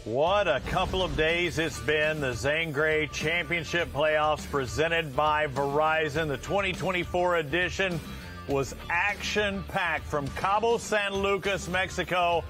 What a couple of days it's been. The Zane Grey Championship playoffs presented by Verizon. The 2024 edition was action-packed from Cabo San Lucas, Mexico.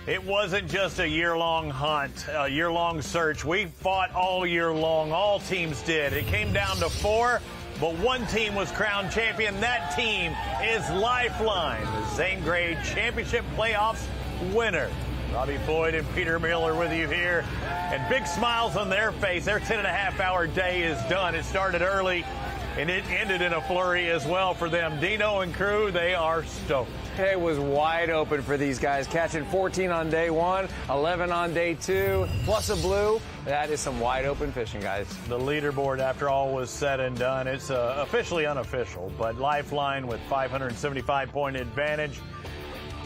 It wasn't just a year-long hunt, a year-long search. We fought all year long. All teams did. It came down to 4, but one team was crowned champion. That team is Lifeline, the Zane Grey Championship playoffs winner. Robbie Floyd and Peter Miller with you here, and big smiles on their face. Their 10.5-hour day is done. It started early, and it ended in a flurry as well for them. Dino and crew, they are stoked. It was wide open for these guys, catching 14 on day 1, 11 on day 2, plus a blue. That is some wide open fishing, guys. The leaderboard, after all was said and done, it's officially unofficial, but Lifeline with 575-point advantage.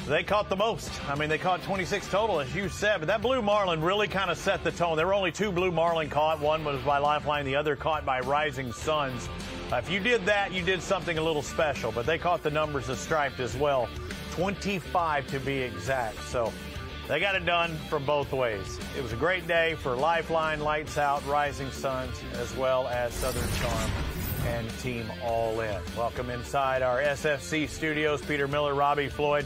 They caught the most. I mean, they caught 26 total, as you said, but that blue marlin really kind of set the tone. There were only 2 blue marlin caught. One was by Lifeline, the other caught by Rising Suns. If you did that, you did something a little special, but they caught the numbers of striped as well, 25 to be exact. So they got it done from both ways. It was a great day for Lifeline, Lights Out, Rising Suns, as well as Southern Charm and Team All In. Welcome inside our SFC studios, Peter Miller, Robbie Floyd.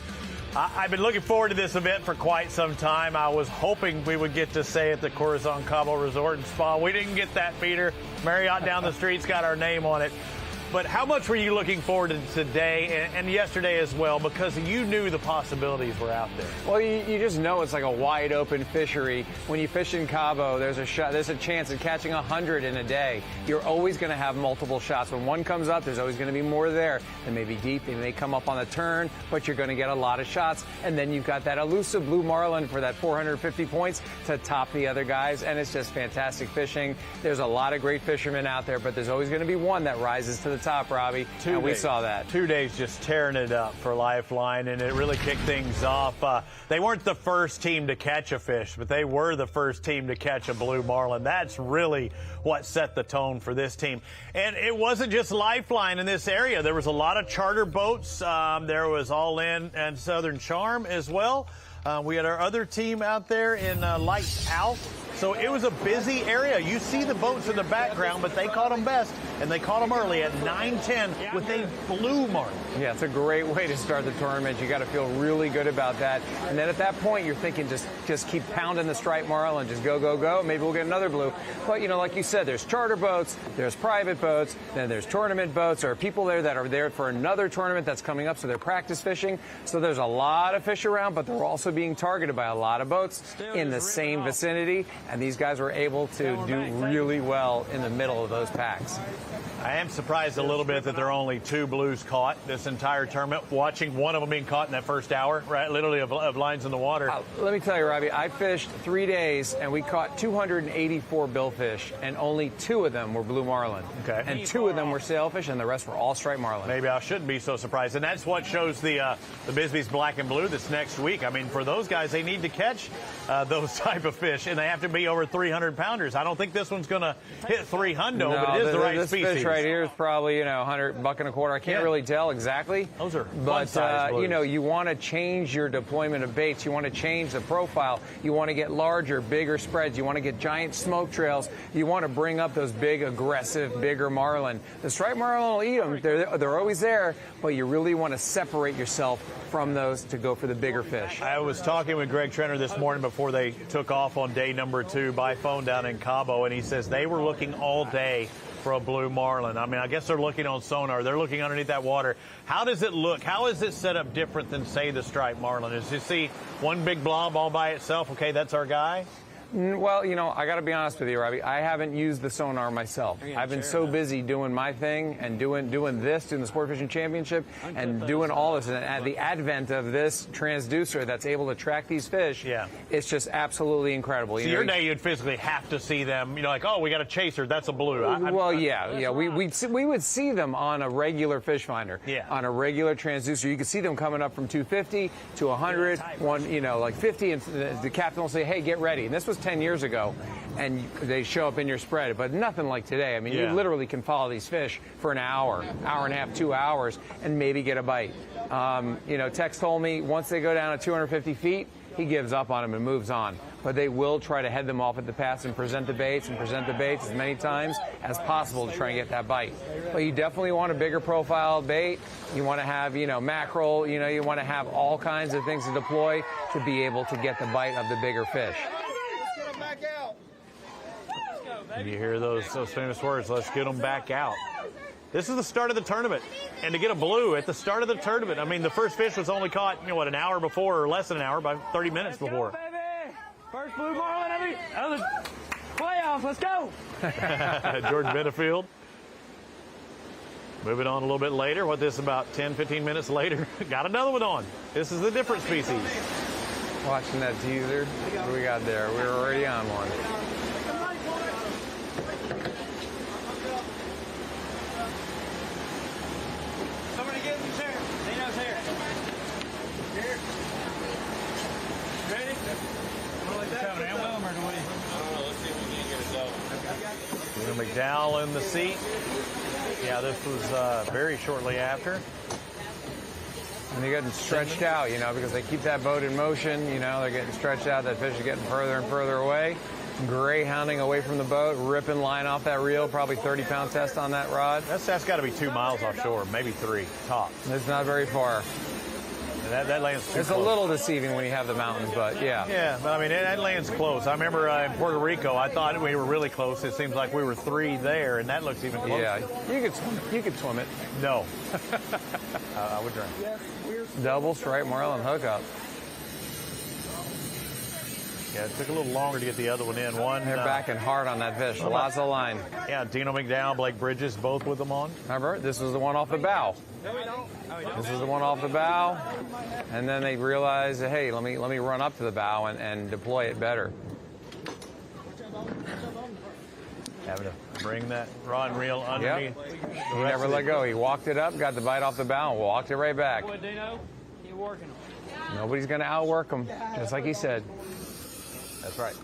I've been looking forward to this event for quite some time. I was hoping we would get to stay at the Corazon Cabo Resort and Spa. We didn't get that, Peter. Marriott down the street's got our name on it. But how much were you looking forward to today and yesterday as well, because you knew the possibilities were out there? Well, you just know it's like a wide open fishery. When you fish in Cabo, there's a chance of catching 100 in a day. You're always going to have multiple shots. When one comes up, there's always going to be more there. They may be deep, they may come up on the turn, but you're going to get a lot of shots. And then you've got that elusive blue marlin for that 450 points to top the other guys, and it's just fantastic fishing. There's a lot of great fishermen out there, but there's always going to be one that rises to the top, Robbie, and we saw that. 2 days just tearing it up for Lifeline, and it really kicked things off. They weren't the first team to catch a fish, but they were the first team to catch a blue marlin. That's really what set the tone for this team. And it wasn't just Lifeline in this area. There was a lot of charter boats. There was All In and Southern Charm as well. We had our other team out there in Lights Out. So it was a busy area. You see the boats in the background, but they caught them best, and they caught them early at 9:10 with a blue marlin. Yeah, it's a great way to start the tournament. You got to feel really good about that. And then at that point, you're thinking just keep pounding the striped marlin, just go, go, go. Maybe we'll get another blue. But, you know, like you said, there's charter boats, there's private boats, then there's tournament boats. There are people there that are there for another tournament that's coming up, so they're practice fishing. So there's a lot of fish around, but they're also being targeted by a lot of boats in the same vicinity. And these guys were able to do really well in the middle of those packs. I am surprised a little bit that there are only 2 blues caught this entire tournament. Watching one of them being caught in that first hour, right, literally of lines in the water. Let me tell you, Robbie, I fished 3 days, and we caught 284 billfish, and only 2 of them were blue marlin. Okay. And 2 of them were sailfish, and the rest were all striped marlin. Maybe I shouldn't be so surprised. And that's what shows the Bisbee's Black and Blue this next week. I mean, for those guys, they need to catch those type of fish, and they have to be over 300 pounders. I don't think this one's going to hit 300, but it is the right species. This fish right here is probably, you know, $100.25. I can't really tell exactly. Those are but you know, you want to change your deployment of baits. You want to change the profile. You want to get larger, bigger spreads. You want to get giant smoke trails. You want to bring up those big, aggressive, bigger marlin. The striped marlin will eat them. They're always there, but you really want to separate yourself from those to go for the bigger fish. I was talking with Greg Trenner this morning before they took off on day number 2 by phone down in Cabo, and he says they were looking all day for a blue marlin. I mean, I guess they're looking on sonar. They're looking underneath that water. How does it look? How is it set up different than, say, the striped marlin? Is you see one big blob all by itself? Okay, that's our guy. Well, you know, I got to be honest with you, Robbie. I haven't used the sonar myself. I've been so busy doing my thing and doing the Sport Fishing Championship and doing all this. And the advent of this transducer that's able to track these fish, it's just absolutely incredible. So your day, you'd physically have to see them, you know, like, oh, we got a chaser, that's a blue. We would see them on a regular fish finder, on a regular transducer. You could see them coming up from 250 to 100, like 50, and the captain will say, hey, get ready. And this was 10 years ago, and they show up in your spread, but nothing like today. I mean, you literally can follow these fish for an hour, hour and a half, 2 hours, and maybe get a bite. Tex told me once they go down to 250 feet, he gives up on them and moves on. but they will try to head them off at the pass and present the baits as many times as possible to try and get that bite. But you definitely want a bigger profile bait. You want to have, mackerel, you want to have all kinds of things to deploy to be able to get the bite of the bigger fish. And you hear those famous words, let's get them back out. This is the start of the tournament, and to get a blue at the start of the tournament, I mean, the first fish was only caught, an hour before, or less than an hour, by 30 minutes before. Go, baby. First blue marlin of the playoffs. Let's go. Jordan Benefield. Moving on a little bit later. This about 10, 15 minutes later? Got another one on. This is a different species. Watching that teaser. What do we got there? We're already on one. Somebody get in the chair. Dino's here. Here. Ready? Like that? Coming in with him, or do we? Let's see if we can get it done. McDowell in the seat. Yeah, this was very shortly after. And they're getting stretched out, because they keep that boat in motion. They're getting stretched out. That fish is getting further and further away. Greyhounding away from the boat, ripping line off that reel, probably 30-pound test on that rod. That's got to be 2 miles offshore, maybe 3 tops. It's not very far. And that lands too It's close. a little deceiving when you have the mountains, but yeah. Yeah, but I mean, that lands close. I remember in Puerto Rico, I thought we were really close. It seems like we were 3 there, and that looks even closer. Yeah, you could swim it. No. I would drink. Double striped marlin hookup. Yeah, it took a little longer to get the other one in. They're backing hard on that fish. Lots of line. Yeah, Dino McDowell, Blake Bridges, both with them on. Remember, this was the one off the bow. This is the one off the bow, and then they realized, hey, let me run up to the bow and deploy it better. Having to bring that rod and reel underneath. Yep. He never let go. He walked it up, got the bite off the bow, and walked it right back. Boy, Dino, keep working them. Nobody's going to outwork him, just like he said. That's right.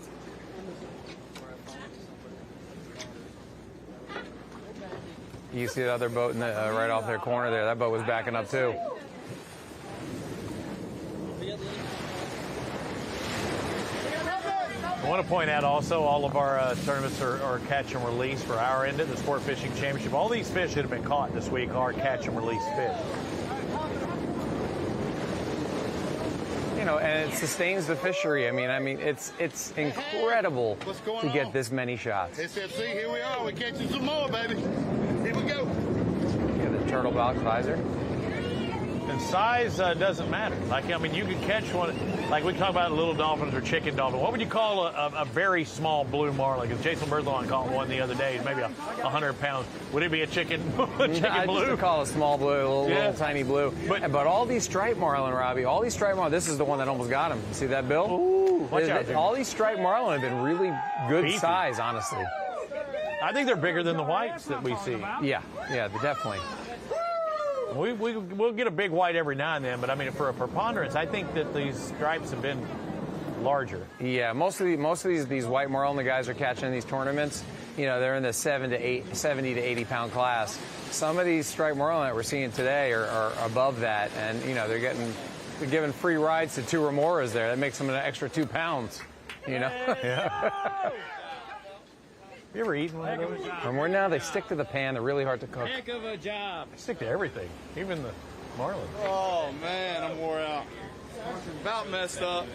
You see the other boat in the, right off their corner there. That boat was backing up too. I want to point out also all of our tournaments are catch and release for our end of the Sport Fishing Championship. All these fish that have been caught this week are catch and release fish. And it sustains the fishery. I mean, it's incredible to get this many shots. SFC, here we are. We're catching some more, baby. Here we go. Get the turtle box visor. And size doesn't matter. You can catch one, like we talk about little dolphins or chicken dolphin. What would you call a very small blue marlin? Because Jason Berthelon caught one the other day, maybe 100 pounds. Would it be a chicken, I blue? just call it a small blue, little tiny blue. But all these striped marlin, Robbie, this is the one that almost got him. You see that, Bill? Ooh, watch out, all these striped marlin have been really good Beefy. size, honestly. I think they're bigger than the whites that we see. Yeah, definitely. We'll get a big white every now and then, but for a preponderance, I think that these stripes have been larger. Yeah, most of these white marlin the guys are catching in these tournaments, they're in the 70 to 80 pound class. Some of these striped marlin that we're seeing today are above that, and they're giving free rides to 2 remoras there. That makes them an extra 2 pounds. Yeah. You ever eaten one of those? And more now, they stick to the pan. They're really hard to cook. Heck of a job. They stick to everything, even the marlin. Oh, man, I'm wore out. About messed up.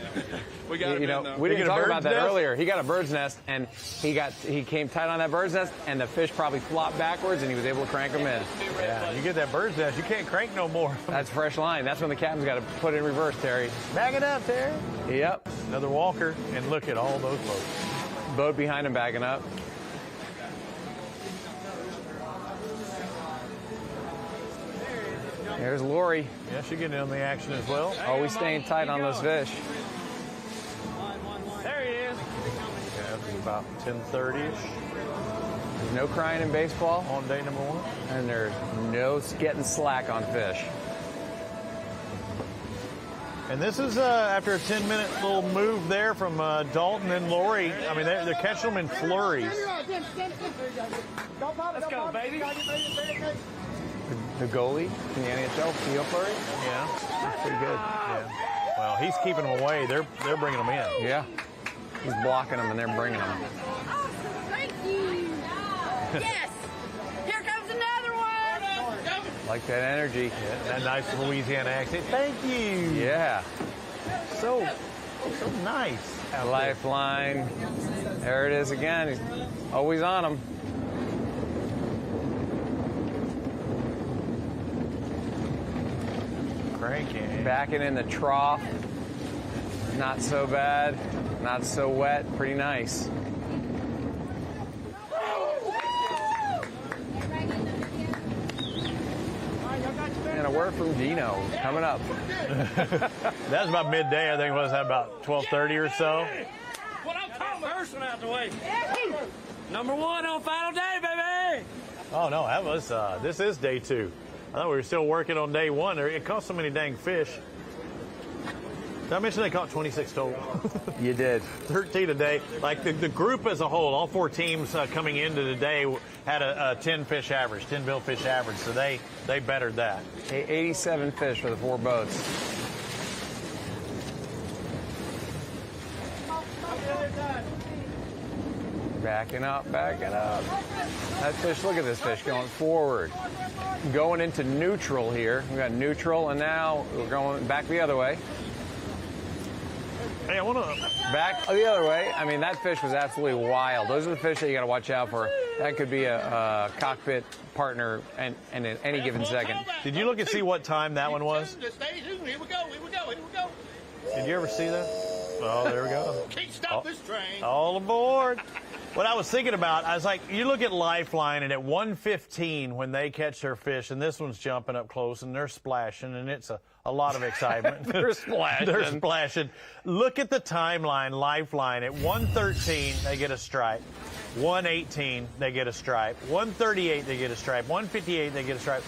We got it in, though. We didn't get a talk bird's about that nest? earlier. He got a bird's nest, and he came tight on that bird's nest, and the fish probably flopped backwards, and he was able to crank them in. Yeah, you get that bird's nest, you can't crank no more. That's fresh line. That's when the captain's got to put it in reverse, Terry. Back it up, Terry. Yep. Another walker, and look at all those boats. Boat behind him backing up. There's Lori. Yeah, she's getting in the action as well. Always staying tight on those fish. There he is. Yeah, this is about 10:30ish There's no crying in baseball, on day number 1. and there's no getting slack on fish. And this is after a 10-minute little move there from Dalton and Lori. They're catching them in flurries. Let's go, baby. The goalie in the NHL, Neil Fleury. Yeah, Pretty good. yeah. Well, he's keeping them away. They're bringing them in. Yeah. He's blocking them and they're bringing them. Thank you. Yes. Here comes another one. Like that energy. Yeah, that nice Louisiana accent. Thank you. Yeah. So nice. Lifeline. There it is again. He's always on them. Cranking. Backing in the trough. Not so bad. Not so wet. Pretty nice. And a word from Dino coming up. That was about midday. I think it was about 12:30 or so. What I'm talking about. First one out the way. Number one on final day, baby. Oh no, that was. This is day 2. I thought we were still working on day 1. It caught so many dang fish. Did I mention they caught 26 total? You did. 13 a day. Like the group as a whole, all 4 teams coming into the day had a 10 fish average, 10 bill fish average. So they bettered that. 87 fish for the 4 boats. Backing up, backing up. That fish, look at this fish going forward. Going into neutral here. We got neutral, and now we're going back the other way. Hey, I want to. Back the other way. I mean, that fish was absolutely wild. Those are the fish that you got to watch out for. That could be a cockpit partner and in any given second. Did you look and see what time that one was? Here we go. Did you ever see that? Oh, there we go. Can't stop this train. All aboard. What I was thinking about, I was like, you look at Lifeline, and at 1:15 when they catch their fish, and this one's jumping up close, and they're splashing, and it's a lot of excitement. They're splashing. They're splashing. Look at the timeline, Lifeline. At 1:13, they get a stripe. 1:18, they get a stripe. 1:38, they get a stripe. 1:58, they get a stripe.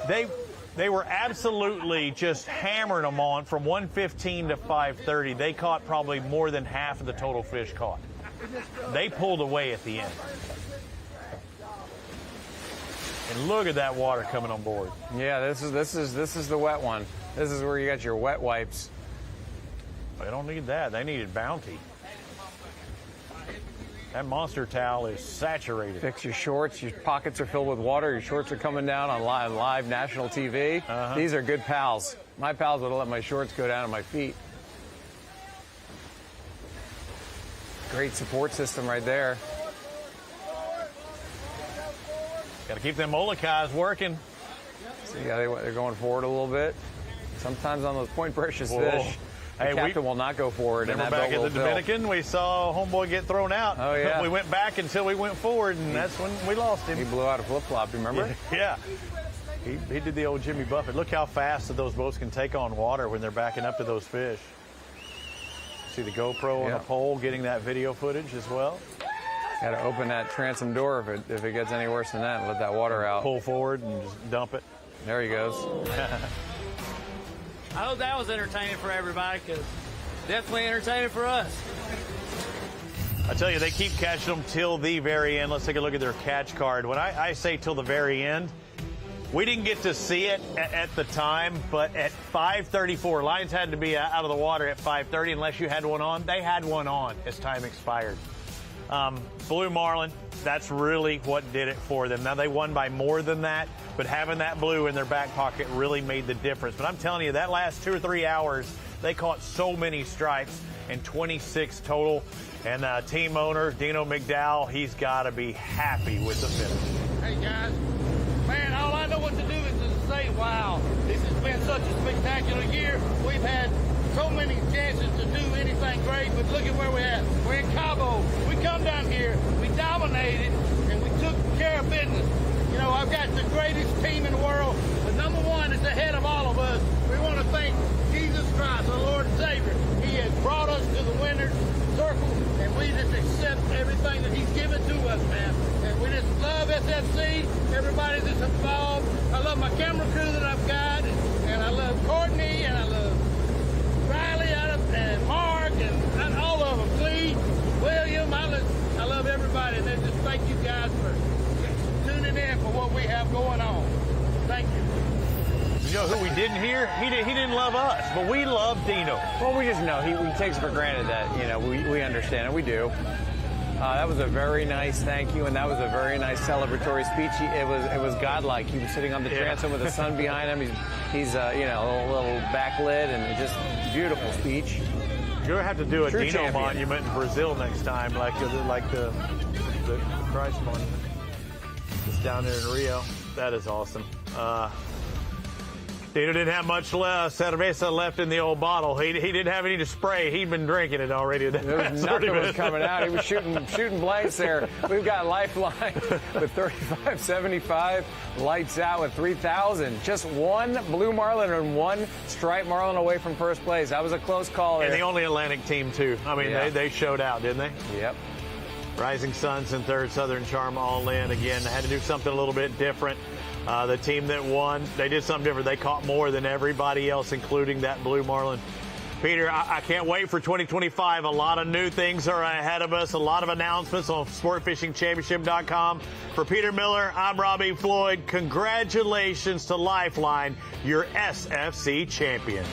They were absolutely just hammering them on from 1:15 to 5:30. They caught probably more than half of the total fish caught. They pulled away at the end. And look at that water coming on board. Yeah, this is the wet one. This is where you got your wet wipes. They don't need that. They needed Bounty. That monster towel is saturated. Fix your shorts. Your pockets are filled with water. Your shorts are coming down on live national TV. These are good pals. My pals would have let my shorts go down to my feet. Great support system right there. Got to keep them Molokais working. See how they're going forward a little bit. Sometimes on those point precious Whoa. fish, the captain will not go forward. Remember and that back boat at the will fill. Dominican, we saw homeboy get thrown out. Oh, yeah. We went back until we went forward, and that's when we lost him. He blew out a flip-flop, remember? Yeah. He did the old Jimmy Buffett. Look how fast that those boats can take on water when they're backing up to those fish. See the GoPro on the pole getting that video footage as well. Got to open that transom door if it gets any worse than that and let that water out. Pull forward and just dump it. There he goes. I hope that was entertaining for everybody, because definitely entertaining for us. I tell you, they keep catching them till the very end. Let's take a look at their catch card. When I say till the very end, we didn't get to see it at the time, but at 5:34, lines had to be out of the water at 5:30 unless you had one on. They had one on as time expired. Blue marlin, that's really what did it for them. Now, they won by more than that, but having that blue in their back pocket really made the difference. But I'm telling you, that last 2 or 3 hours, they caught so many stripes, and 26 total. And team owner, Dino McDowell, he's got to be happy with the finish. Hey, guys. Man, all I know what to do is to say, wow, this has been such a spectacular year. We've had so many chances to do anything great, but look at where we're at. We're in Cabo. We come down here, we dominated, and we took care of business. You know, I've got the greatest team in the world, but number one is ahead of all of us. We want to thank Jesus Christ, our Lord and Savior. He has brought us to the winner's circle, and we just accept everything that he's given to us, man. And we just love SFC, everybody that's involved. I love my camera crew that I've got, and I love Courtney, and I love Riley, and Mark, and all of them. Clee, William, I love everybody. And then just thank you guys for tuning in for what we have going on. Thank you. You know who we didn't hear? He didn't love us, but we love Dino. Well, we just know he takes it for granted that, you know, we understand it. We do. That was a very nice thank you, and that was a very nice celebratory speech. It was godlike. He was sitting on the transom with the sun behind him. He's you know, a little backlit, and just beautiful speech. You're gonna have to do a True Dino champion. monument in Brazil next time, like the Christ monument. It's down there in Rio. That is awesome. Dino didn't have much left. Cerveza left in the old bottle. He didn't have any to spray. He'd been drinking it already. There was nothing was coming out. He was shooting blanks there. We've got Lifeline with 35.75. Lights out with 3,000. Just one blue marlin and one striped marlin away from first place. That was a close call there. And the only Atlantic team, too. I mean, Yeah. they showed out, didn't they? Yep. Rising Suns in third, Southern Charm all in. Again, they had to do something a little bit different. The team that won, they did something different. They caught more than everybody else, including that blue marlin. Peter, I can't wait for 2025. A lot of new things are ahead of us. A lot of announcements on sportfishingchampionship.com. For Peter Miller, I'm Robbie Floyd. Congratulations to Lifeline, your SFC champions.